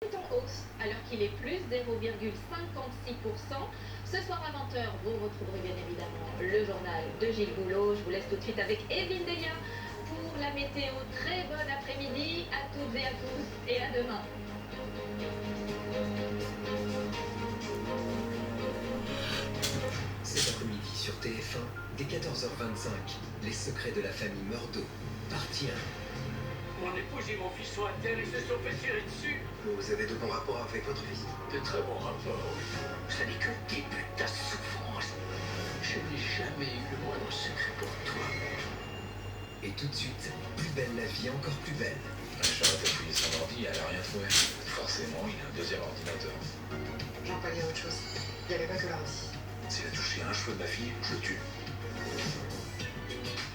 est en hausse alors qu'il est plus 0,56%. Ce soir à 20 h, vous retrouverez bien évidemment le journal de Gilles Boulot. Je vous laisse tout de suite avec Evelyne Delia pour la météo. Très bon après-midi à toutes et à tous et à demain. Cet après-midi sur TF1, dès 14h25, les secrets de la famille Meurdeau, partie 1. Mon épouse et mon fils sont à terre et se sont fait tirer dessus. Vous avez de bons rapports avec votre fils? De très bons rapports. Ça n'est que le début de ta souffrance. Je n'ai jamais eu le moindre secret pour toi. Et tout de suite, plus belle la vie, encore plus belle. Charlotte a fouillé son ordi, elle a rien trouvé. Forcément, il a un deuxième ordinateur. J'en peux dire autre chose. Il n'y avait pas que l'ordi. S'il a touché un cheveu de ma fille, je le tue.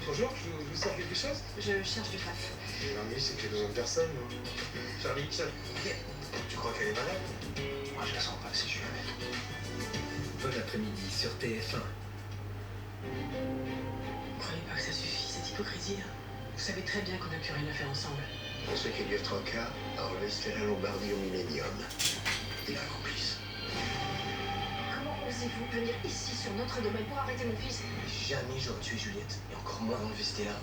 Bonjour, je vous sers quelque chose? Je cherche du taf. L'armée, c'est qu'il y a besoin de personne, non? Charlie, tu crois qu'elle est malade? Moi, je la sens pas si je suis avec. Bon après-midi sur TF1. Vous croyez pas que ça suffit, cette hypocrisie là? Vous savez très bien qu'on n'a plus rien à faire ensemble. On sait qu'Eliott Roca a enlevé Stella Lombardi au Millennium. Il a un complice. Comment osez-vous venir ici sur notre domaine pour arrêter mon fils? Jamais j'aurais tué Juliette, et encore moins enlevé Stella.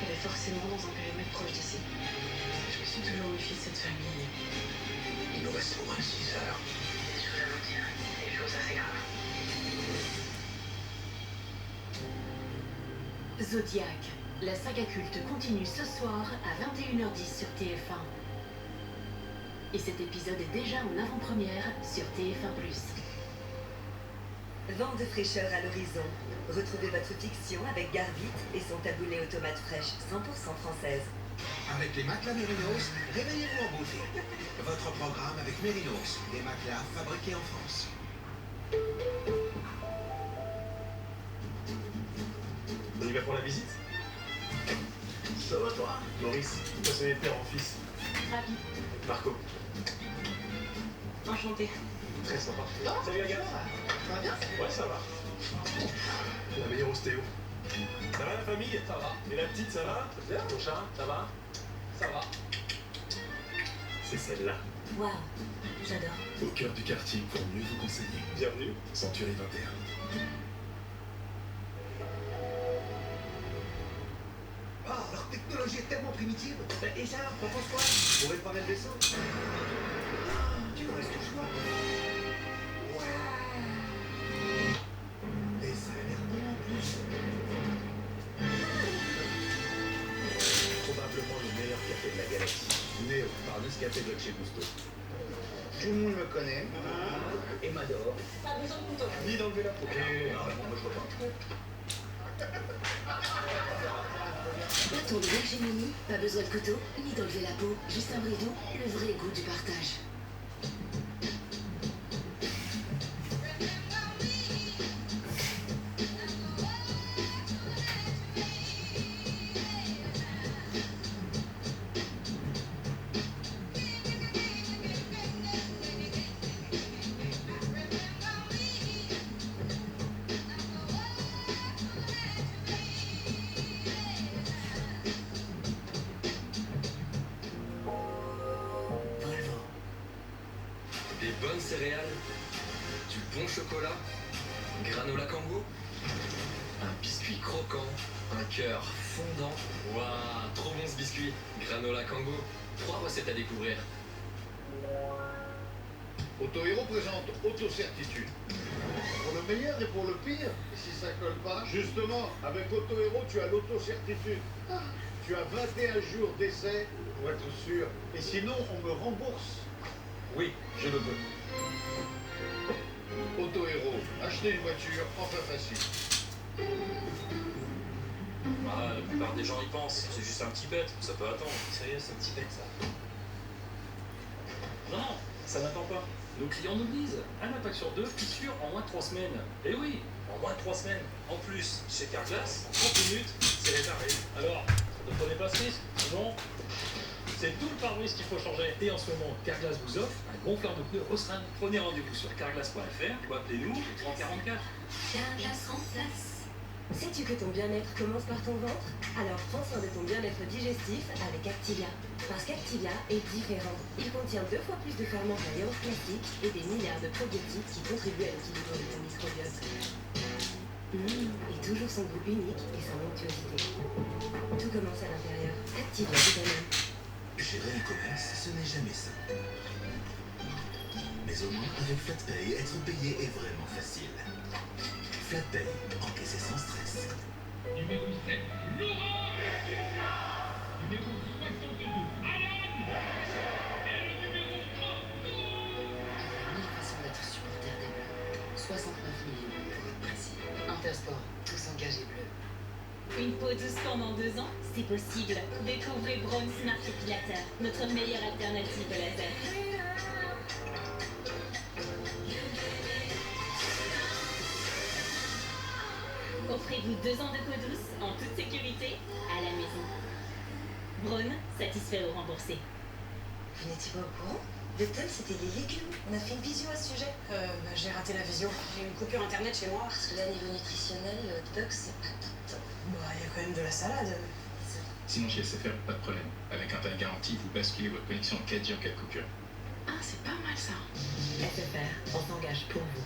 Elle est forcément dans un périmètre proche d'ici. Je me suis toujours méfiée de cette famille. Il nous reste au moins 6 heures. Des choses à vous dire, des choses assez graves. Zodiac, la saga culte continue ce soir à 21h10 sur TF1. Et cet épisode est déjà en avant-première sur TF1+. Vent de fraîcheur à l'horizon. Retrouvez votre fiction avec Garbit et son taboulé aux tomates fraîches 100% françaises. Avec les matelas Mérinos, réveillez-vous en beauté. Votre programme avec Mérinos, des matelas fabriqués en France. On y va pour la visite? Ça va toi? Maurice, passionné de père en fils. Ravi. Marco. Enchantée. Très sympa. Salut la gars. Ça va bien? Ouais, ça va. La meilleure ostéo. Ça va la famille? Ça va. Et la petite, ça va? Bien. Ton chat, ça va? Ça va. C'est celle-là. Waouh, j'adore. Au cœur du quartier pour mieux vous conseiller. Bienvenue. Century 21. Ah, leur technologie est tellement primitive. Et ça, t'en penses quoi? On pourrait pas mettre le vaisseau? Tu nous restes toujours. Et ça a l'air bon en plus. Probablement le meilleur café de la galaxie. Néo, par Nescafé de chez Gusto. Tout le monde me connaît. Et m'adore. Pas besoin de couteau. Ni d'enlever la peau. Moi je vois pas. Plateau de Virginie, pas besoin de couteau, ni d'enlever la peau, juste un bris doux, le vrai goût du partage. Volvo. Des bonnes céréales, du bon chocolat, granola Kango, un biscuit croquant, un cœur fondant. Waouh, trop bon ce biscuit. Granola Kango, 3 recettes à découvrir. Autohéros présente Autocertitude. Pour le meilleur et pour le pire, et si ça colle pas, justement, avec Autohéros, tu as l'autocertitude. Tu as 21 jours d'essai pour être sûr. Et sinon, on me rembourse. Oui, je le veux. Autohéros, acheter une voiture, enfin facile. Ah, la plupart des gens y pensent. C'est juste un petit bête, ça peut attendre. Sérieux, c'est un petit bête ça. Non, ça n'attend pas. Nos clients nous disent, un impact sur 2, fissure en moins de 3 semaines. Eh oui, en moins de 3 semaines. En plus, chez Carglass, en 30 minutes, c'est réparé. Alors, ne prenez pas ce risque, sinon, c'est tout le pare-brise qu'il faut changer. Et en ce moment, Carglass vous offre un gonfleur de pneus Osram. Prenez rendez-vous sur carglass.fr ou appelez-nous au 3044. Carglass remplace. Sais-tu que ton bien-être commence par ton ventre? Alors prends soin de ton bien-être digestif avec Activia. Parce qu'Activia est différent. Il contient 2 fois plus de ferments qu'un yaourt classique et des milliards de probiotiques qui contribuent à l'équilibre de ton microbiote. Et toujours son goût unique et son onctuosité. Tout commence à l'intérieur. Activia Vitamine. Gérer un commerce, ce n'est jamais simple. Mais au moins, avec FlatPay, être payé est vraiment facile. FlatPay, encaissé sans stress. Numéro 7, Laurent. Numéro 62, Alan. Et le numéro 32. 1000 façons d'être supporter des Bleus. 69 millions pour être précis. Intersport, tous engagés bleus. Une peau douce pendant 2 ans, c'est possible. Découvrez Braun Smart Épilateur, notre meilleure alternative au laser. Offrez-vous 2 ans de peau douce en toute sécurité à la maison. Braun, satisfait ou remboursé. Vous n'étiez pas au courant? Le thème, c'était les légumes. On a fait une visio à ce sujet. J'ai raté la visio. J'ai une coupure internet chez moi. Parce que là, niveau nutritionnel, le doc, c'est pas top. Bah, il y a quand même de la salade. Sinon, chez SFR, pas de problème. Avec un tas de garantie, vous basculez votre connexion en 4 jours, 4 coupures. Ah, c'est pas mal ça. SFR, on s'engage pour vous.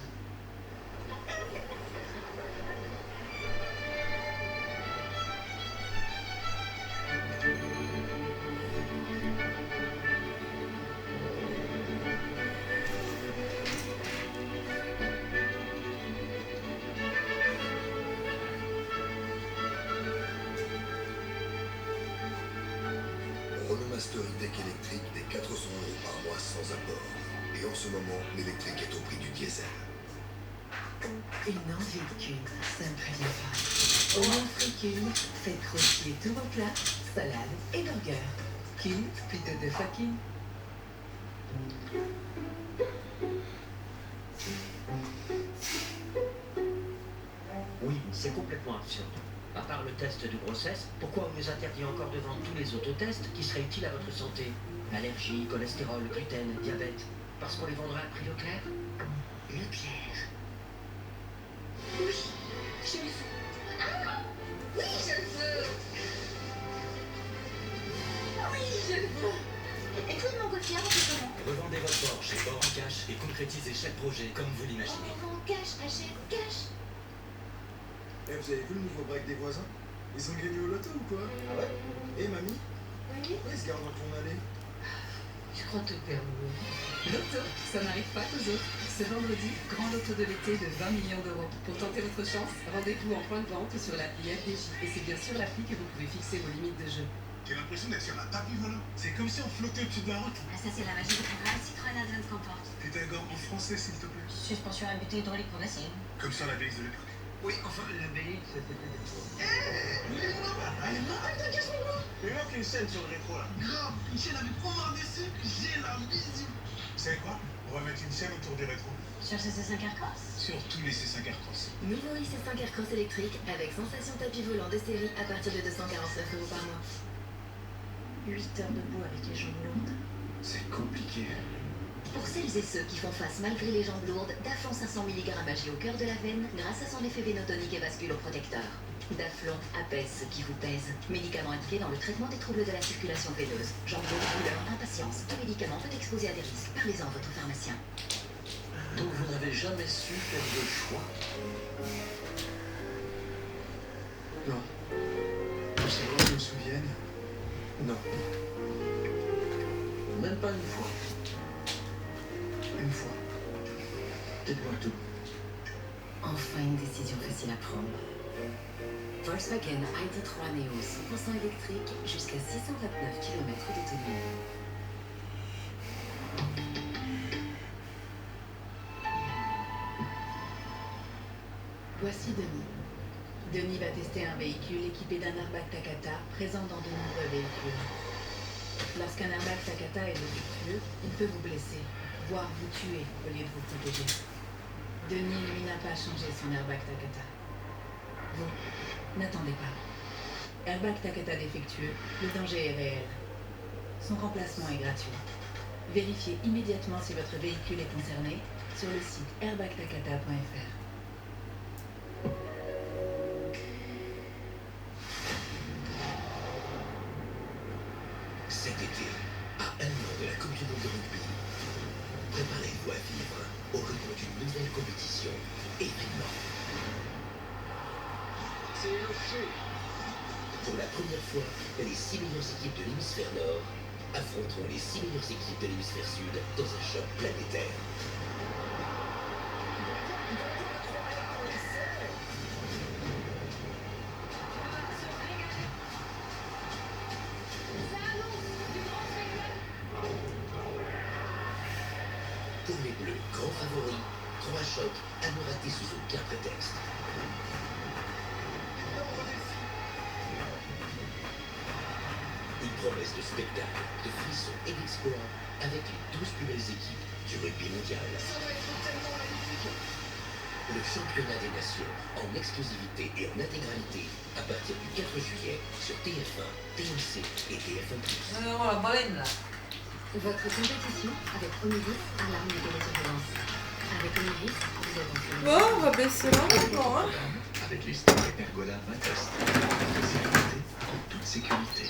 Master deck électrique des 400 € par mois sans apport. Et en ce moment, l'électrique est au prix du diesel. Une envie de cul, ça ne prévient pas. Au moins Fricune, faites croustiller tous vos plats, salades et burgers. Kin, plutôt de fucking. Oui, c'est complètement absurde. À part le test de grossesse, pourquoi on nous interdit encore de vendre tous les autotests qui seraient utiles à votre santé? Allergie, cholestérol, gluten, diabète. Parce qu'on les vendra à prix Leclerc? Leclerc. Oui, je le veux. Ah, oui, je le veux. Oui, je le veux. Et toi, de mon côté, on fait comment? Revendez votre bord chez Bord en Cash et concrétisez chaque projet comme vous l'imaginez. En cash, achète cash. Eh, vous avez vu le nouveau break des voisins? Ils ont gagné au loto ou quoi? Ah ouais? Et mamie? Oui. Pourquoi ils se gardent dans ton allée? Je crois te perdre. Loto, ça n'arrive pas qu'aux autres. Ce vendredi, grand loto de l'été de 20 millions d'euros. Pour tenter votre chance, rendez-vous en point de vente sur l'appli FDJ. Et c'est bien sûr l'appli que vous pouvez fixer vos limites de jeu. J'ai l'impression d'être sur un tapis volant. C'est comme si on flottait au-dessus de la route. Ah, ça, c'est la magie du programme Citroën Advance Comfort. Pythagore en français, s'il te plaît. Suspension à buter hydraulique progressive. Comme ça, la BX de l'époque. Oui, enfin, la BX, c'était... Allez, il manque une scène sur le rétro, là. Grave, Michel avait trop marre dessus. J'ai la vision. Vous savez quoi? On va mettre une scène autour du rétro. Sur ce C5 Aircross. Sur tous les C5 Aircross. Nouveau i5 Aircross électrique avec sensation tapis volant de série à partir de 249 € par mois. 8 heures debout avec les jambes lourdes. C'est compliqué. Pour celles et ceux qui font face malgré les jambes lourdes, Daflon 500 mg agit au cœur de la veine grâce à son effet vénotonique et vasculoprotecteur. Daflon apaise ce qui vous pèse. Médicament indiqué dans le traitement des troubles de la circulation veineuse. Jambes lourdes, douleurs, impatience. Ce médicament peut exposer à des risques. Parlez-en à votre pharmacien. Donc vous n'avez jamais su faire de choix? Non. C'est vrai que je me souvienne. Non. Même pas une fois. Une fois. Dites-moi tout. Enfin une décision facile à prendre. Volkswagen ID3 Neo 100% électrique jusqu'à 629 km d'autonomie. Voici Denis. Denis va tester un véhicule équipé d'un airbag Takata présent dans de nombreux véhicules. Lorsqu'un airbag Takata est défectueux, il peut vous blesser, voire vous tuer au lieu de vous protéger. Denis, lui, n'a pas changé son airbag Takata. Vous, n'attendez pas. Airbag Takata défectueux, le danger est réel. Son remplacement est gratuit. Vérifiez immédiatement si votre véhicule est concerné sur le site airbagtakata.fr. Pour la première fois, les 6 meilleures équipes de l'hémisphère nord affronteront les 6 meilleures équipes de l'hémisphère sud dans un choc planétaire. Pour les Bleus, grands favoris, 3 chocs à ne rater sous aucun prétexte. Une promesse de spectacle, de frissons et d'exploits avec les 12 plus belles équipes du rugby mondial. Le championnat des nations en exclusivité et en intégralité à partir du 4 juillet sur TF1, TMC et TF1+. Non, la baleine là. Votre compétition avec Omidis, alarme de télésurveillance. Avec Omidis, vous êtes en sécurité. Bon, on va baisser là maintenant. Hein. Avec les stores et Pergola Matest. De sécurité en toute sécurité.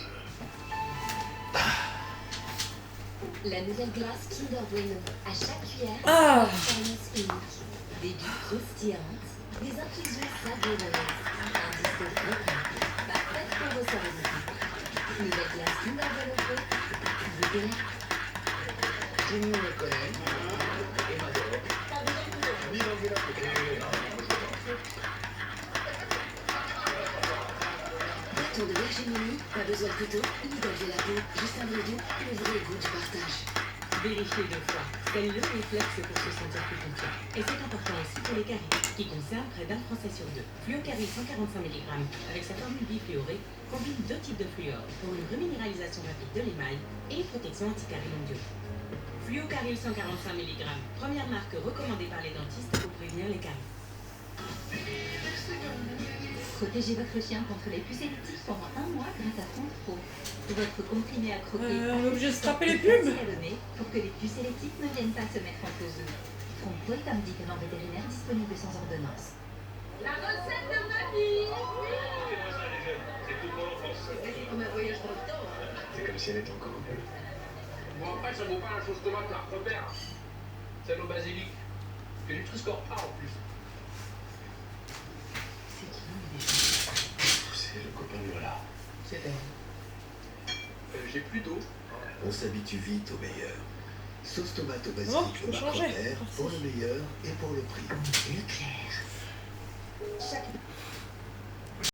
La nouvelle glace Kinder Bueno. À chaque cuillère, Ah. une expérience unique. Des bulles croustillantes, des infusions savoureuses, un disco croquant, parfaite pour vos soirées. Nouvelle glace Kinder Bueno. Goûtez-la. Tout le monde le connaît. Et m'adore. Bâton de Virginie, pas besoin de couteau, idole la peau, juste un bredou, le vrai goût du partage. Vérifiez 2 fois. Seul le réflexe pour se sentir plus confiant. Et c'est important aussi pour les caries, qui concernent près d'un Français sur 2. Fluocaryl 145 mg, avec sa formule bifluorée, combine 2 types de fluor pour une reminéralisation rapide de l'émail et une protection anti-caries mondiaux. Fluocaryl 145 mg, première marque recommandée par les dentistes pour prévenir les caries. Protégez votre chien contre les puces électriques pendant 1 mois grâce à Front Pro. Votre comprimé à croquer On est obligé de se taper les est pubs. facile à donner pour que les puces électriques ne viennent pas se mettre entre os. Front Pro est un médicament vétérinaire disponible sans ordonnance. La recette de mamie. C'est toute mon enfance. C'est comme un voyage dans le temps. C'est comme si elle était encore au mieux. Bon, après, ça vaut pas la sauce tomate, là. Repère. Celle au basilic. Et du Triscore A en plus. C'est qui lui déjà? C'est le copain de Lola. C'est elle. J'ai plus d'eau. On s'habitue vite au meilleur. Sauce tomate au Oh, basilic je au peux changer. Marc-Robert pour le meilleur et pour le prix. Leclerc. Chaque